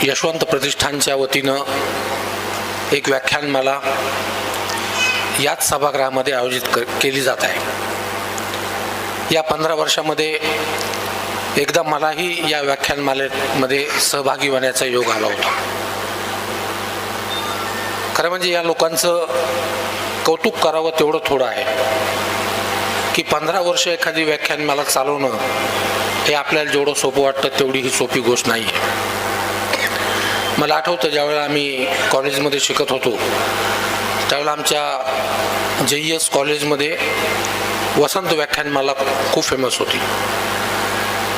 यशवंत प्रतिष्ठानच्या वतीनं एक व्याख्यानमाला याच सभागृहामध्ये आयोजित केली जात आहे। या 15 वर्षामध्ये एकदा मलाही या व्याख्यानमालेमध्ये सहभागी होण्याचा योग आला होता। खरं म्हणजे या लोकांचं कौतुक करावं तेवढं थोडं आहे की 15 वर्ष एखादी व्याख्यानमाला चालवणं हे आपल्याला जेवढं सोपं वाटतं तेवढी ही सोपी गोष्ट नाही आहे। मला आठवतं ज्यावेळेला आम्ही कॉलेजमध्ये शिकत होतो त्यावेळेला आमच्या JES कॉलेजमध्ये वसंत व्याख्यानमाला खूप फेमस होती।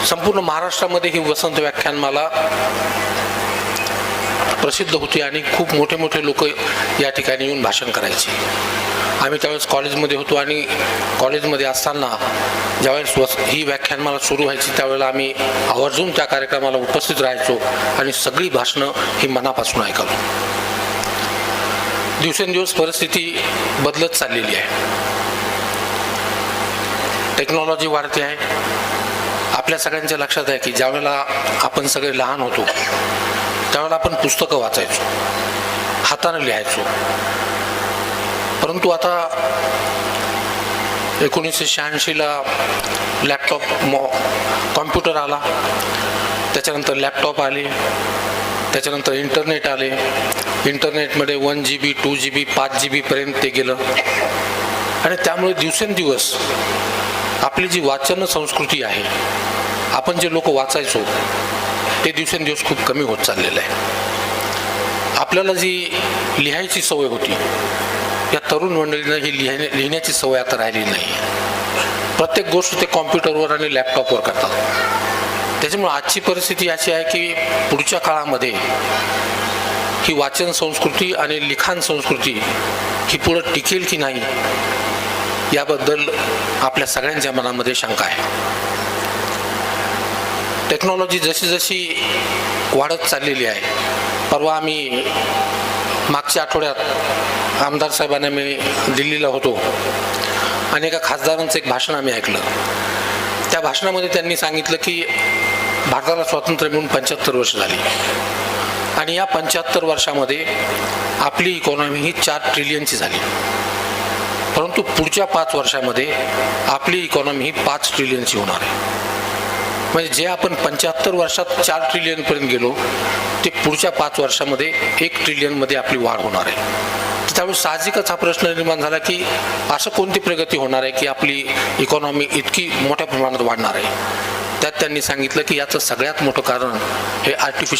संपूर्ण महाराष्ट्रामध्ये ही वसंत व्याख्यानमाला प्रसिद्ध होती आणि खूप मोठे मोठे लोक या ठिकाणी येऊन भाषण करायचे। आम्ही त्यावेळेस कॉलेजमध्ये होतो आणि कॉलेजमध्ये असताना ज्यावेळेस ही व्याख्यानमाला सुरू व्हायची त्यावेळेला आम्ही आवर्जून त्या कार्यक्रमाला उपस्थित राहायचो आणि सगळी भाषणं ही मनापासून ऐकतो। दिवसेंदिवस परिस्थिती बदलत चाललेली आहे, टेक्नॉलॉजी वाढते आहे। आपल्या सगळ्यांच्या लक्षात आहे की ज्यावेळेला आपण सगळे लहान होतो त्यावेळेला आपण पुस्तकं वाचायचो, हाताने लिहायचो, परंतु आता 1986ला लॅपटॉप कॉम्प्युटर आला, त्याच्यानंतर लॅपटॉप आले, त्याच्यानंतर इंटरनेट आले। इंटरनेटमध्ये 1 GB 2 GB 5 GB पर्यंत ते गेलं आणि त्यामुळे दिवसेंदिवस आपली जी वाचन संस्कृती आहे, आपण जे लोक वाचायचो ते दिवसेंदिवस खूप कमी होत चाललेलं आहे। आपल्याला जी लिहायची सवय होती या तरुण मंडळींना ही लिहिण्याची सवय आता राहिली नाही। प्रत्येक गोष्ट ते कॉम्प्युटरवर आणि लॅपटॉपवर करतात। त्याच्यामुळे आजची परिस्थिती अशी आहे की पुढच्या काळामध्ये ही वाचन संस्कृती आणि लिखाण संस्कृती ही पुढे टिकेल की नाही याबद्दल आपल्या सगळ्यांच्या मनामध्ये शंका आहे। टेक्नॉलॉजी जशी जशी वाढत चाललेली आहे, परवा आम्ही मागच्या आठवड्यात आमदार साहेबांना मी दिल्लीला होतो आणि एका खासदारांचं एक भाषण आम्ही ऐकलं। त्या भाषणामध्ये त्यांनी सांगितलं की भारताला स्वातंत्र्य मिळून 75 वर्ष झाली आणि या 75 वर्षामध्ये आपली इकॉनॉमी ही 4 ट्रिलियनची झाली, परंतु पुढच्या 5 वर्षामध्ये आपली इकॉनॉमी ही 5 ट्रिलियनची होणार आहे। म्हणजे जे आपण 75 वर्षात 4 ट्रिलियन पर्यंत गेलो ते पुढच्या 5 वर्षामध्ये 1 ट्रिलियनमध्ये आपली वाढ होणार आहे। त्यामुळे साहजिकच हा प्रश्न निर्माण झाला की असं कोणती प्रगती होणार आहे की आपली इकॉनॉमी इतकी मोठ्या प्रमाणात वाढणार आहे। त्यात त्यांनी सांगितलं की याचं सगळ्यात मोठं कारण हे आर्टिफिशियल